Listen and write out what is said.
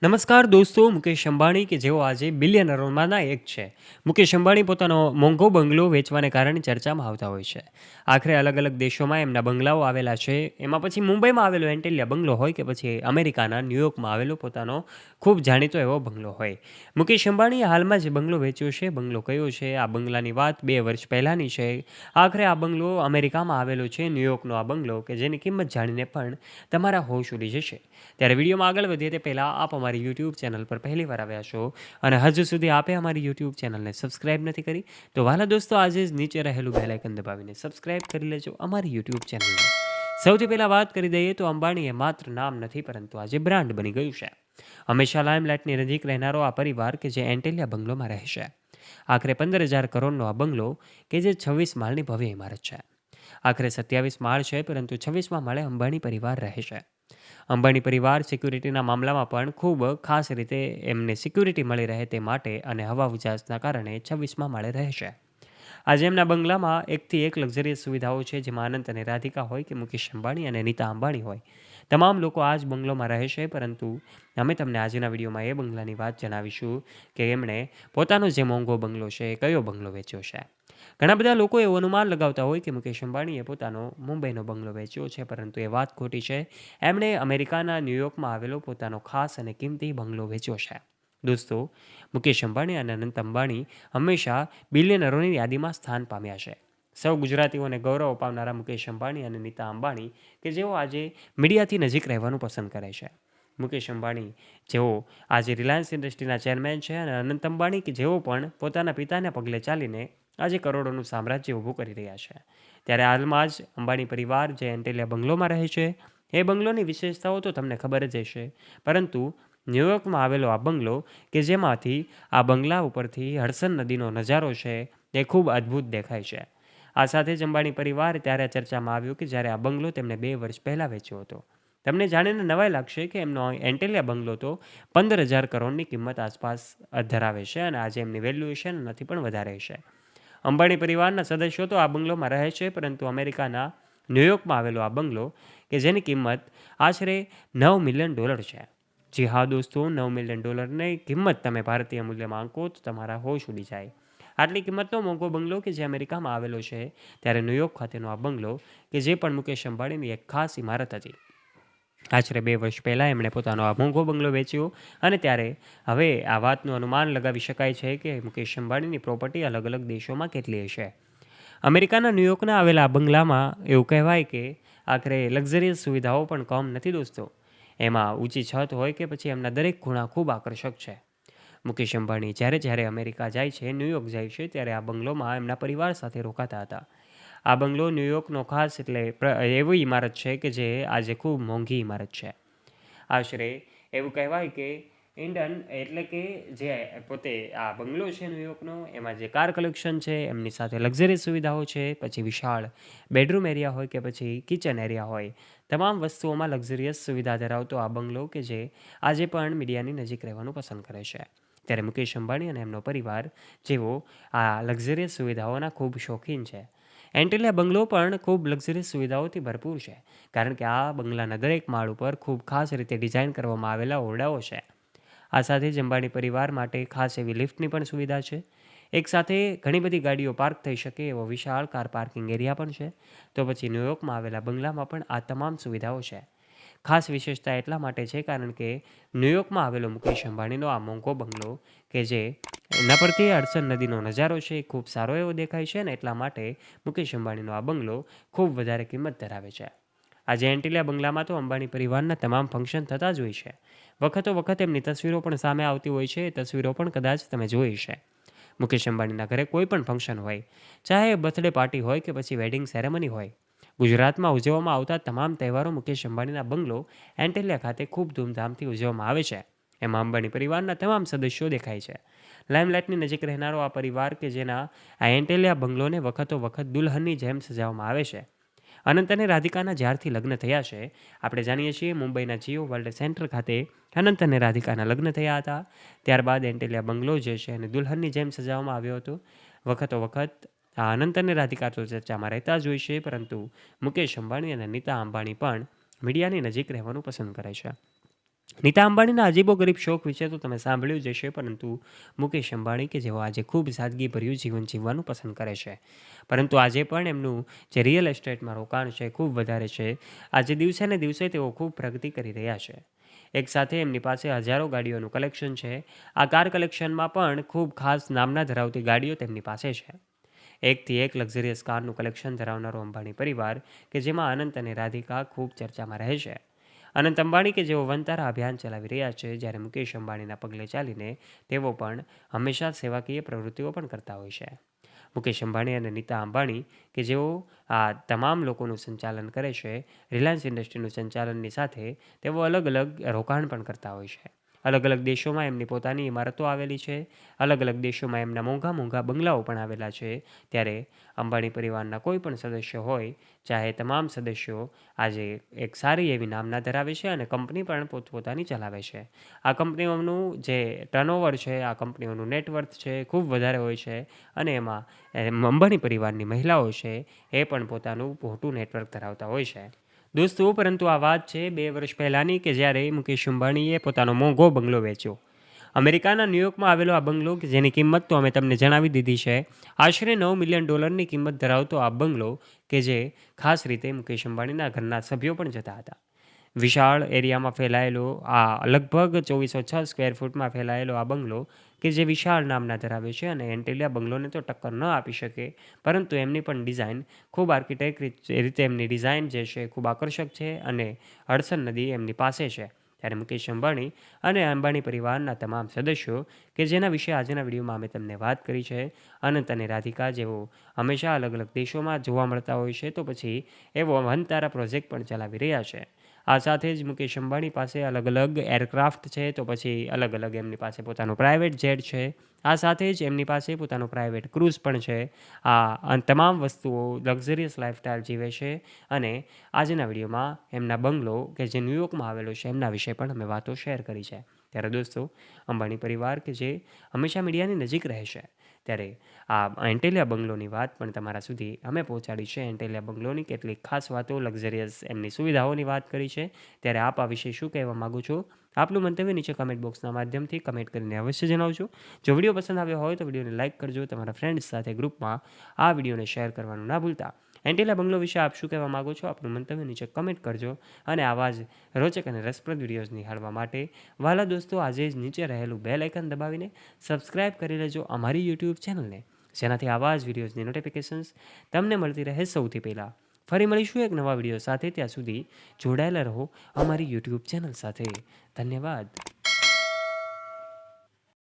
નમસ્કાર દોસ્તો, મુકેશ અંબાણી કે જેઓ આજે બિલિયનરોમાંના એક છે. મુકેશ અંબાણી પોતાનો મોંઘો બંગલો વેચવાને કારણે ચર્ચામાં આવતા હોય છે. આખરે અલગ અલગ દેશોમાં એમના બંગલાઓ આવેલા છે. એમાં પછી મુંબઈમાં આવેલો એન્ટેલિયા બંગલો હોય કે પછી અમેરિકાના ન્યૂયોર્કમાં આવેલો પોતાનો ખૂબ જાણીતો એવો બંગલો હોય. મુકેશ અંબાણીએ હાલમાં જે બંગલો વેચ્યો છે, બંગલો કયો છે? આ બંગલાની વાત 2 વર્ષ પહેલાંની છે. આખરે આ બંગલો અમેરિકામાં આવેલો છે, ન્યૂયોર્કનો આ બંગલો કે જેની કિંમત જાણીને પણ તમારા હોશ ઉડી જશે. ત્યારે વિડીયોમાં આગળ વધીએ તે પહેલાં આપ અમારી યુટ્યુબ ચેનલ પર પહેલીવાર આવ્યા છો અને હજુ સુધી આપે અમારી યુટ્યુબ ચેનલને સબસ્ક્રાઇબ નથી કરી, તો વહાલા દોસ્તો આજે જ નીચે રહેલું બેલ આઇકન દબાવીને સબસ્ક્રાઇબ કરી લેજો અમારી યુટ્યુબ ચેનલને. સૌથી પહેલાં વાત કરી દઈએ તો અંબાણીએ માત્ર નામ નથી પરંતુ આજે બ્રાન્ડ બની ગયું છે. હંમેશા લાઇમલાઇટની નજીક રહેનારો આ પરિવાર કે જે એન્ટેલિયા બંગલોમાં રહેશે. આખરે 15,000 કરોડનો આ બંગલો કે જે 26 માળની ભવ્ય ઇમારત છે. આખરે 27 માળ છે પરંતુ 26મા માળે અંબાણી પરિવાર રહે છે. અંબાણી પરિવાર સિક્યુરિટીના મામલામાં પણ ખૂબ ખાસ રીતે એમને સિક્યુરિટી મળી રહે તે માટે અને હવા ઉજાસના કારણે 26મા માળે રહેશે. આજે એમના બંગલામાં એકથી એક લક્ઝરિયસ સુવિધાઓ છે, જેમાં અનંત અને રાધિકા હોય કે મુકેશ અંબાણી અને નીતા અંબાણી હોય, તમામ લોકો આ જ બંગલોમાં રહેશે. પરંતુ અમે તમને આજના વિડીયોમાં એ બંગલાની વાત જણાવીશું કે એમણે પોતાનો જે મોંઘો બંગલો છે એ કયો બંગલો વેચ્યો છે. ઘણા બધા લોકો એવું અનુમાન લગાવતા હોય કે મુકેશ અંબાણીએ પોતાનો મુંબઈનો બંગલો વેચ્યો છે, પરંતુ એ વાત ખોટી છે. એમણે અમેરિકાના ન્યૂયોર્કમાં આવેલો પોતાનો ખાસ અને કિંમતી બંગલો વેચ્યો છે. દોસ્તો, મુકેશ અંબાણી અને અનંત અંબાણી હંમેશા બિલિયનરોની યાદીમાં સ્થાન પામ્યા છે. સૌ ગુજરાતીઓને ગૌરવ અપાવનારા મુકેશ અંબાણી અને નીતા અંબાણી કે જેઓ આજે મીડિયાથી નજીક રહેવાનું પસંદ કરે છે. મુકેશ અંબાણી જેઓ આજે રિલાયન્સ ઇન્ડસ્ટ્રીના ચેરમેન છે અને અનંત અંબાણી કે જેઓ પણ પોતાના પિતાના પગલે ચાલીને આજે કરોડોનું સામ્રાજ્ય ઊભું કરી રહ્યા છે. ત્યારે હાલમાં જ અંબાણી પરિવાર જે એન્ટેલિયા બંગલોમાં રહે છે, એ બંગલોની વિશેષતાઓ તો તમને ખબર જ હશે, પરંતુ ન્યૂયોર્કમાં આવેલો આ બંગલો કે જેમાંથી આ બંગલા ઉપરથી હડસન નદીનો નજારો છે એ ખૂબ અદ્ભુત દેખાય છે. આ સાથે જ અંબાણી પરિવાર ત્યારે ચર્ચામાં આવ્યું કે જ્યારે આ બંગલો તેમને 2 વર્ષ પહેલાં વેચ્યો હતો. તમને જાણીને નવાઈ લાગશે કે એમનો એન્ટેલિયા બંગલો તો 15,000 કરોડની કિંમત આસપાસ ધરાવે છે અને આજે એમની વેલ્યુએશન નથી પણ વધારે છે. અંબાણી પરિવારના સદસ્યો તો આ બંગલોમાં રહે છે, પરંતુ અમેરિકાના ન્યૂયોર્કમાં આવેલો આ બંગલો કે જેની કિંમત આશરે $9 મિલિયન છે. જી હા દોસ્તો, $9 મિલિયનની કિંમત તમે ભારતીય મૂલ્યમાં આંકો તો તમારા હોશ ઉડી જાય. આટલી કિંમતનો મોંઘો બંગલો કે જે અમેરિકામાં આવેલો છે, ત્યારે ન્યૂયોર્ક ખાતેનો આ બંગલો કે જે પણ મુકેશ અંબાણીની એક ખાસ ઇમારત હતી. આશરે 2 વર્ષ પહેલાં એમણે પોતાનો આ મોંઘો બંગલો વેચ્યો અને ત્યારે હવે આ વાતનું અનુમાન લગાવી શકાય છે કે મુકેશ અંબાણીની પ્રોપર્ટી અલગ અલગ દેશોમાં કેટલી હશે. અમેરિકાના ન્યૂયોર્કના આવેલા આ બંગલામાં એવું કહેવાય કે આખરે લક્ઝરિયસ સુવિધાઓ પણ કમ નથી દોસ્તો. એમાં ઊંચી છત હોય કે પછી એમના દરેક ખૂણા ખૂબ આકર્ષક છે. મુકેશ અંબાણી જ્યારે જ્યારે અમેરિકા જાય છે, ન્યૂયોર્ક જાય છે, ત્યારે આ બંગલોમાં એમના પરિવાર સાથે રોકાતા હતા. આ બંગલો ન્યૂયોર્કનો ખાસ એટલે એવી ઇમારત છે કે જે આજે ખૂબ મોંઘી ઇમારત છે. આશરે એવું કહેવાય કે ઇન્ડન એટલે કે જે પોતે આ બંગલો છે ન્યૂયોર્કનો, એમાં જે કાર કલેક્શન છે, એમની સાથે લક્ઝરિયસ સુવિધાઓ છે, પછી વિશાળ બેડરૂમ એરિયા હોય કે પછી કિચન એરિયા હોય, તમામ વસ્તુઓમાં લક્ઝરિયસ સુવિધા ધરાવતો આ બંગલો કે જે આજે પણ મીડિયાની નજીક રહેવાનું પસંદ કરે છે. ત્યારે મુકેશ અંબાણી અને એમનો પરિવાર જેઓ આ લક્ઝરિયસ સુવિધાઓના ખૂબ શોખીન છે. એન્ટેલિયા બંગલો પણ ખૂબ લક્ઝરિયસ સુવિધાઓથી ભરપૂર છે, કારણ કે આ બંગલાના દરેક માળ ઉપર ખૂબ ખાસ રીતે ડિઝાઇન કરવામાં આવેલા ઓરડાઓ છે. આ સાથે જ અંબાણી પરિવાર માટે ખાસ એવી લિફ્ટની પણ સુવિધા છે. એકસાથે ઘણી બધી ગાડીઓ પાર્ક થઈ શકે એવો વિશાળ કાર પાર્કિંગ એરિયા પણ છે. તો પછી ન્યૂયોર્કમાં આવેલા બંગલામાં પણ આ તમામ સુવિધાઓ છે. ખાસ વિશેષતા એટલા માટે છે કારણ કે ન્યૂયોર્કમાં આવેલો મુકેશ અંબાણીનો આ મોંઘો બંગલો કે જે એના પરથી હડસન નદીનો નજારો છે એ ખૂબ સારો એવો દેખાય છે, ને એટલા માટે મુકેશ અંબાણીનો આ બંગલો ખૂબ વધારે કિંમત ધરાવે છે. આજે એન્ટિલિયા બંગલામાં તો અંબાણી પરિવારના તમામ ફંક્શન થતા જ હોય છે. વખતો વખત એમની તસવીરો પણ સામે આવતી હોય છે. એ તસવીરો પણ કદાચ તમે જોઈ છે. મુકેશ અંબાણીના ઘરે કોઈ પણ ફંક્શન હોય, ચાહે બર્થડે પાર્ટી હોય કે પછી વેડિંગ સેરેમની હોય, ગુજરાતમાં ઉજવવામાં આવતા તમામ તહેવારો મુકેશ અંબાણીના બંગલો એન્ટેલિયા ખાતે ખૂબ ધૂમધામથી ઉજવવામાં આવે છે. એમાં અંબાણી પરિવારના તમામ સદસ્યો દેખાય છે. લાઇમલાઇટની નજીક રહેનારો આ પરિવાર કે જેના આ એન્ટેલિયા બંગલોને વખતો વખત દુલ્હનની જેમ સજાવવામાં આવે છે. અનંત અને રાધિકાના જ્યારથી લગ્ન થયા છે, આપણે જાણીએ છીએ મુંબઈના જીઓ વર્લ્ડ સેન્ટર ખાતે અનંત અને રાધિકાના લગ્ન થયા હતા. ત્યારબાદ એન્ટેલિયા બંગલો જે છે એને દુલ્હનની જેમ સજાવવામાં આવ્યો હતો. વખતો વખત આ અનંત અને રાધિકા તો ચર્ચામાં રહેતા જ હોય છે, પરંતુ મુકેશ અંબાણી અને નીતા અંબાણી પણ મીડિયાની નજીક રહેવાનું પસંદ કરે છે. નીતા અંબાણીના અજીબોગરીબ શોખ વિશે તો તમે સાંભળ્યું જ હશે, પરંતુ મુકેશ અંબાણી કે જેઓ આજે ખૂબ સાદગીભર્યું જીવન જીવવાનું પસંદ કરે છે, પરંતુ આજે પણ એમનું જે રિયલ એસ્ટેટમાં રોકાણ છે ખૂબ વધારે છે. આજે દિવસે ને દિવસે તેઓ ખૂબ પ્રગતિ કરી રહ્યા છે. એક સાથે એમની પાસે હજારો ગાડીઓનું કલેક્શન છે. આ કાર કલેક્શનમાં પણ ખૂબ ખાસ નામના ધરાવતી ગાડીઓ તેમની પાસે છે. એકથી એક લક્ઝરિયસ કારનું કલેક્શન ધરાવનારો અંબાણી પરિવાર કે જેમાં અનંત અને રાધિકા ખૂબ ચર્ચામાં રહે છે. અનંત અંબાણી કે જેઓ વનતારા અભિયાન ચલાવી રહ્યા છે, જ્યારે મુકેશ અંબાણીના પગલે ચાલીને તેઓ પણ હંમેશા સેવાકીય પ્રવૃત્તિઓ પણ કરતા હોય છે. મુકેશ અંબાણી અને નીતા અંબાણી કે જેઓ આ તમામ લોકોનું સંચાલન કરે છે, રિલાયન્સ ઇન્ડસ્ટ્રીનું સંચાલનની સાથે તેઓ અલગ અલગ રોકાણ પણ કરતા હોય છે. અલગ અલગ દેશોમાં એમની પોતાની ઇમારતો આવેલી છે. અલગ અલગ દેશોમાં એમના મોંઘા મોંઘા બંગલાઓ પણ આવેલા છે. ત્યારે અંબાણી પરિવારના કોઈ પણ સદસ્ય હોય, ચાહે તમામ સદસ્યો આજે એક સારી એવી નામના ધરાવે છે અને કંપની પણ પોતપોતાની ચલાવે છે. આ કંપનીઓનું જે ટર્નઓવર છે, આ કંપનીઓનું નેટવર્થ છે, ખૂબ વધારે હોય છે અને એમાં અંબાણી પરિવારની મહિલાઓ છે એ પણ પોતાનું મોટું નેટવર્ક ધરાવતા હોય છે. દોસ્તો, પરંતુ આ વાત છે 2 વર્ષ પહેલાંની, કે જ્યારે મુકેશ અંબાણીએ પોતાનો મોંઘો બંગલો વેચ્યો. અમેરિકાના ન્યૂયોર્કમાં આવેલો આ બંગલો, કે જેની કિંમત તો અમે તમને જણાવી દીધી છે. આશરે $9 મિલિયન કિંમત ધરાવતો આ બંગલો, કે જે ખાસ રીતે મુકેશ અંબાણીના ઘરના સભ્યો પણ જતા હતા. વિશાળ એરિયામાં ફેલાયેલો આ લગભગ 2406 સ્ક્વેર ફૂટમાં ફેલાયેલો આ બંગલો, કે જે વિશાળ નામના ધરાવે છે અને એન્ટિલિયા બંગલોને તો ટક્કર ન આપી શકે, પરંતુ એમની પણ ડિઝાઇન ખૂબ આર્કિટેક્ટ રીતે એમની ડિઝાઇન જે છે ખૂબ આકર્ષક છે અને હડસન નદી એમની પાસે છે. ત્યારે મુકેશ અંબાણી અને અંબાણી પરિવારના તમામ સદસ્યો કે જેના વિશે આજના વિડીયોમાં અમે તમને વાત કરી છે, અનંત અને રાધિકા જેઓ હંમેશા અલગ અલગ દેશોમાં જોવા મળતા હોય છે, તો પછી એવો વનતારા પ્રોજેક્ટ પણ ચલાવી રહ્યા છે. આ સાથે જ મુકેશ અંબાણી પાસે અલગ અલગ એરક્રાફ્ટ છે, તો પછી અલગ અલગ એમની પાસે પોતાનું પ્રાઇવેટ જેટ છે. આ સાથે જ એમની પાસે પોતાનું પ્રાઇવેટ ક્રૂઝ પણ છે. આ તમામ વસ્તુઓ લક્ઝરિયસ લાઈફસ્ટાઈલ જીવે છે અને આજના વિડીયોમાં એમના બંગલો, કે જે ન્યૂયોર્કમાં આવેલો છે, એમના વિશે પણ અમે વાતો શેર કરી છે. ત્યારે દોસ્તો, અંબાણી પરિવાર કે જે હંમેશા મીડિયાની નજીક રહે છે, ત્યારે આ એન્ટેલિયા બંગલોની વાત પણ તમારા સુધી અમે પહોંચાડી છે. એન્ટેલિયા બંગલોની કેટલીક ખાસ વાતો, લક્ઝરિયસ એમની સુવિધાઓની વાત કરી છે. ત્યારે આપ આ વિશે શું કહેવા માગો છો? આપનું મંતવ્ય નીચે કમેન્ટ બોક્સના માધ્યમથી કમેન્ટ કરીને અવશ્ય જણાવજો. જો વિડીયો પસંદ આવ્યો હોય તો વિડીયોને લાઇક કરજો. તમારા ફ્રેન્ડ્સ સાથે ગ્રુપમાં આ વિડીયોને શેર કરવાનું ના ભૂલતા. એન્ટેલિયા બંગલો વિશે આપ શું કહેવા માગો છો? આપનું મંતવ્ય નીચે કમેન્ટ કરજો. અને આવા જ રોચક અને રસપ્રદ વિડીયોઝ નિહાળવા માટે વાલા દોસ્તો, આજે જ નીચે રહેલું બેલ આઇકન દબાવીને સબસ્ક્રાઇબ કરી લેજો અમારી યુટ્યુબ ચેનલને, જેનાથી આવા જ વિડીયોઝની નોટિફિકેશન્સ તમને મળતી રહે સૌથી પહેલાં. ફરી મળીશું એક નવા વિડીયો સાથે. ત્યાં સુધી જોડાયેલા રહો અમારી યુટ્યુબ ચેનલ સાથે. ધન્યવાદ.